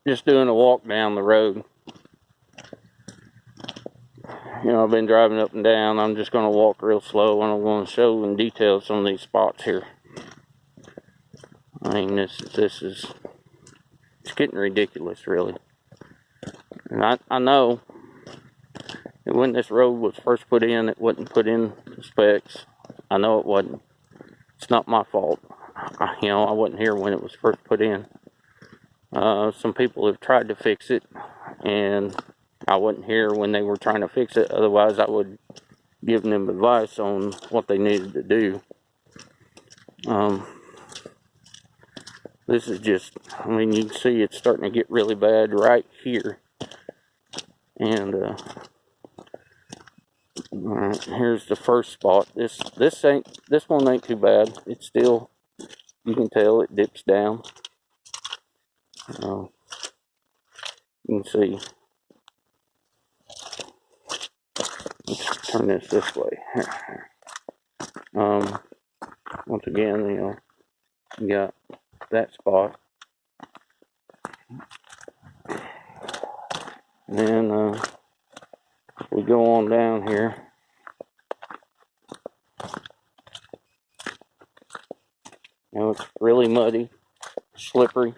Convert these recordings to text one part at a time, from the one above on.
just doing a walk down the road. You know, I've been driving up and down. I'm just going to walk real slow, and I'm going to show in detail some of these spots here. I mean, this is it's getting ridiculous, really. And I know that when this road was first put in, it wasn't put in the specs. I know it wasn't. It's not my fault. You know, I wasn't here when it was first put in. Some people have tried to fix it, and I wasn't here when they were trying to fix it. Otherwise, I would give them advice on what they needed to do. This is just, I mean, you can see it's starting to get really bad right here. And alright, here's the first spot. This one ain't too bad. It's still, you can tell it dips down. You can see. Let's turn this way. Once again, you know, you got that spot. And then we go on down here. You know, it's really muddy, slippery.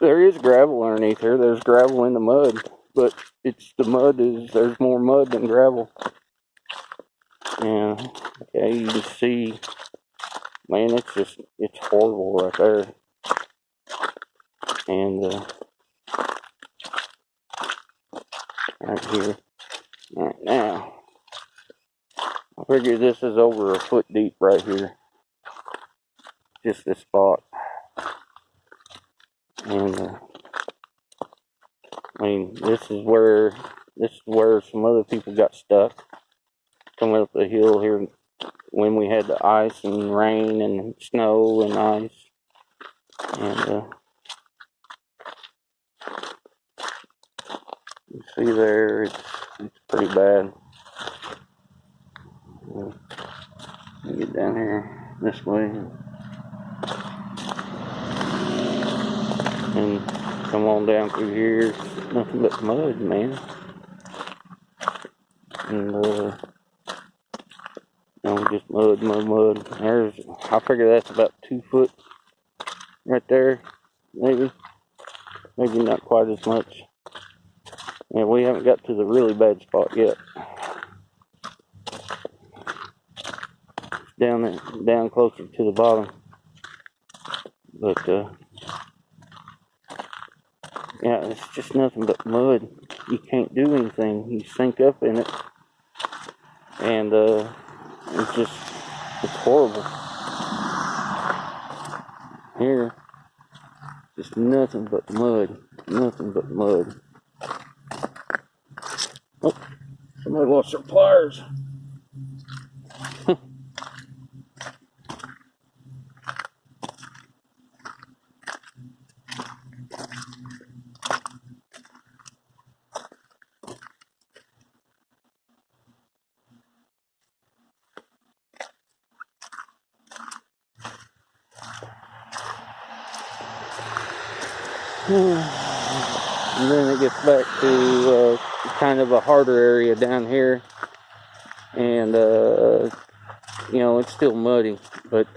There is gravel underneath here. There's gravel in the mud, but there's more mud than gravel. And okay, you can see, man, it's horrible right there. And right here, right now, I figure this is over a foot deep right here. Just this spot. And I mean, this is where some other people got stuck coming up the hill here when we had the ice and rain and snow and ice. And you see there, it's pretty bad. Let me get down here this way and come on down through here. It's nothing but mud, man. And you know, just mud. I figure that's about 2 foot right there, maybe not quite as much. And we haven't got to the really bad spot yet. Down closer to the bottom. But yeah, it's just nothing but mud. You can't do anything. You sink up in it, and it's horrible. Here, just nothing but mud. Oh, somebody lost their pliers. And then it gets back to kind of a harder area down here, and you know, it's still muddy, but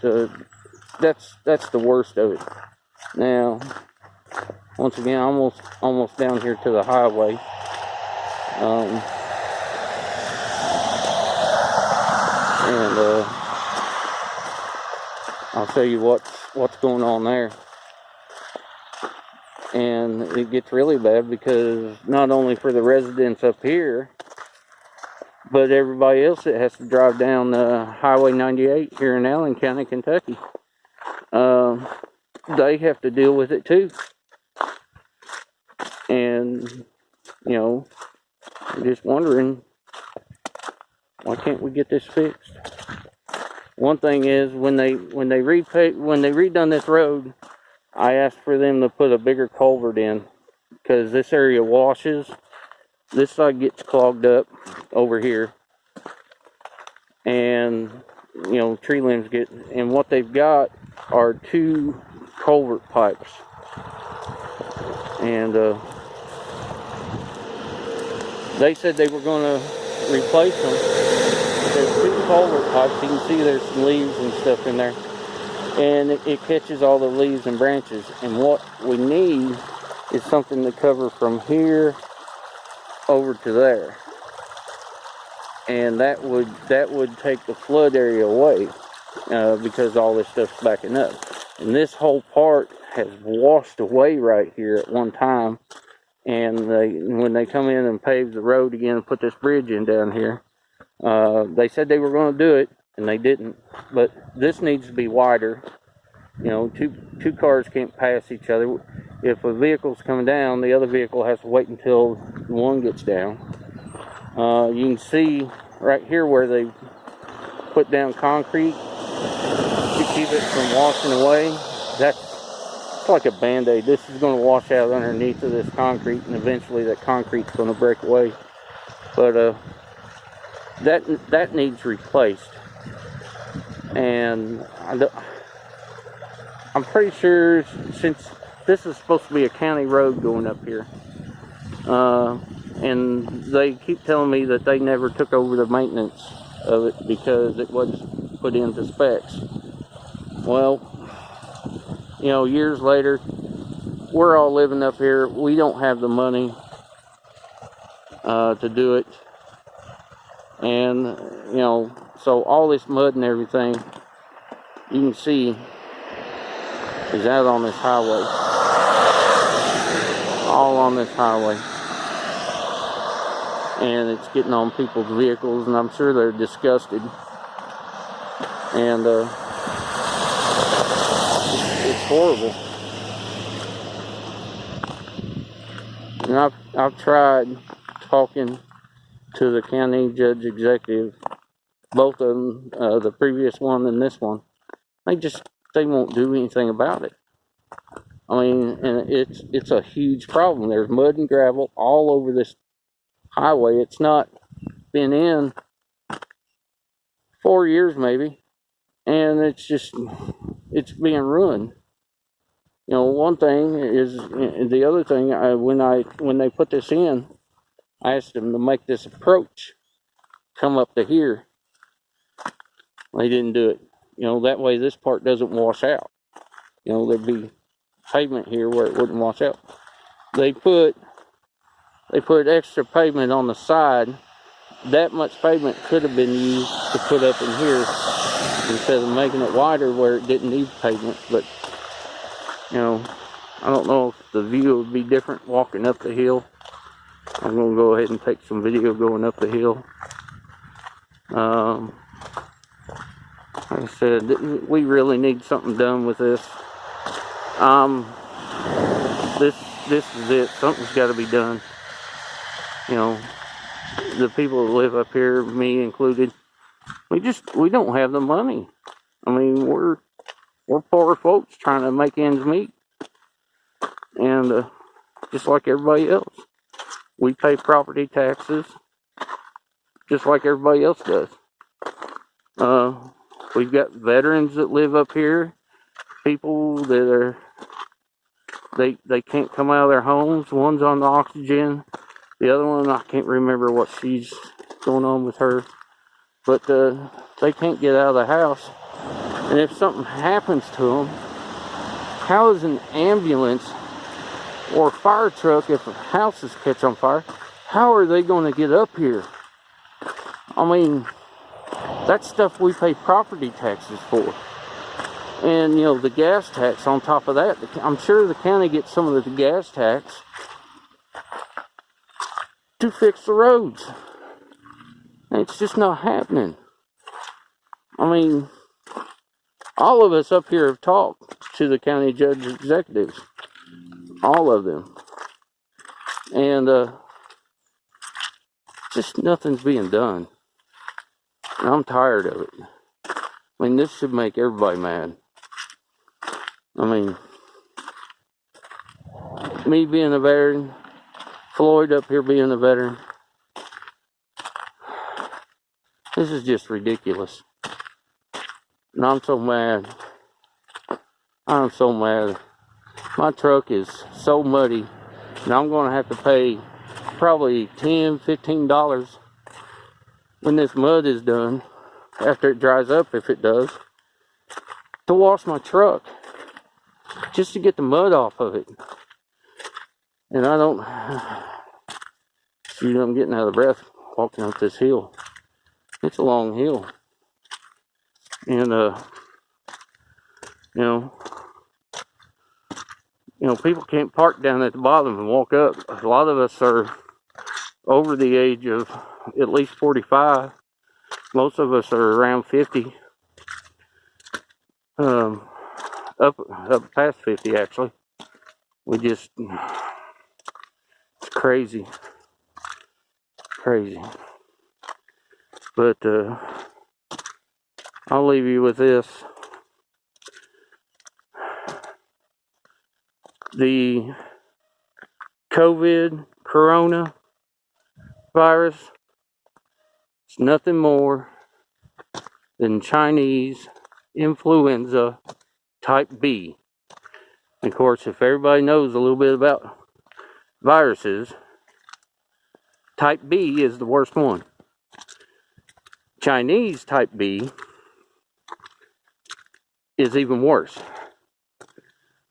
that's the worst of it. Now, once again, almost down here to the highway. And I'll show you what's going on there. And it gets really bad because not only for the residents up here, but everybody else that has to drive down Highway 98 here in Allen County, Kentucky. They have to deal with it too. And, you know, I'm just wondering, why can't we get this fixed? One thing is, when they redone this road, I asked for them to put a bigger culvert in, because this area washes. This side gets clogged up over here, and you know, tree limbs get. And what they've got are 2 culvert pipes, And they said they were going to replace them. There's 2 culvert pipes. You can see there's some leaves and stuff in there. And it catches all the leaves and branches. And what we need is something to cover from here over to there. And that would take the flood area away because all this stuff's backing up. And this whole part has washed away right here at one time. And when they come in and pave the road again and put this bridge in down here, they said they were going to do it, and they didn't. But this needs to be wider. You know, two cars can't pass each other. If a vehicle's coming down, the other vehicle has to wait until one gets down. You can see right here where they put down concrete to keep it from washing away. That's like a band-aid. This is going to wash out underneath of this concrete, and eventually that concrete's going to break away. But that needs replaced. And I'm pretty sure, since this is supposed to be a county road going up here, and they keep telling me that they never took over the maintenance of it because it wasn't put into specs. Well, you know, years later, we're all living up here. We don't have the money to do it. And, you know, so all this mud and everything, you can see, is out on this highway. All on this highway. And it's getting on people's vehicles, and I'm sure they're disgusted. And, it's horrible. And I've tried talking to the county judge executive, both of them, the previous one and this one. They won't do anything about it. I mean, and it's a huge problem. There's mud and gravel all over this highway. It's not been in 4 years maybe, and it's being ruined. You know, one thing is, the other thing, when they put this in, I asked them to make this approach come up to here. They didn't do it. You know, that way this part doesn't wash out. You know, there'd be pavement here where it wouldn't wash out. They put extra pavement on the side. That much pavement could have been used to put up in here instead of making it wider where it didn't need pavement. But, you know, I don't know if the view would be different walking up the hill. I'm going to go ahead and take some video going up the hill. Like I said, we really need something done with this. This is it. Something's got to be done. You know, the people that live up here, me included, we don't have the money. I mean, we're poor folks trying to make ends meet, and just like everybody else, we pay property taxes, just like everybody else does. We've got veterans that live up here, people that they can't come out of their homes. One's on the oxygen. The other one, I can't remember what she's going on with her. But they can't get out of the house. And if something happens to them, how is an ambulance or a fire truck, if a house is catch on fire, how are they going to get up here? I mean, that's stuff we pay property taxes for. And, you know, the gas tax on top of that. I'm sure the county gets some of the gas tax to fix the roads. It's just not happening. I mean, all of us up here have talked to the county judge executives. All of them. And just nothing's being done. And I'm tired of it. I mean, this should make everybody mad. I mean, me being a veteran, Floyd up here being a veteran, this is just ridiculous. And I'm so mad. I'm so mad. My truck is so muddy Now I'm going to have to pay probably $10, $15 when this mud is done, after it dries up, if it does, to wash my truck, just to get the mud off of it. And I don't, see, I'm getting out of breath walking up this hill. It's a long hill. And, people can't park down at the bottom and walk up. A lot of us are over the age of at least 45. Most of us are around 50. Up past 50, actually. It's crazy. But, I'll leave you with this. The corona virus is nothing more than Chinese influenza type B. And of course, if everybody knows a little bit about viruses, type B is the worst one. Chinese type B is even worse.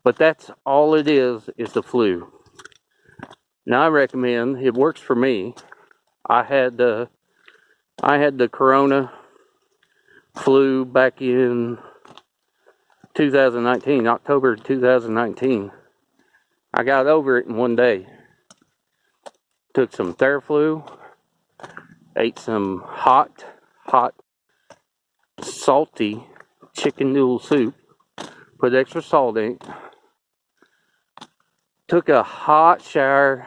But that's all it is the flu. Now I recommend, it works for me. I had the corona flu back in 2019, October 2019. I got over it in one day. Took some Theraflu, ate some hot, salty chicken noodle soup, put extra salt in it, took a hot shower,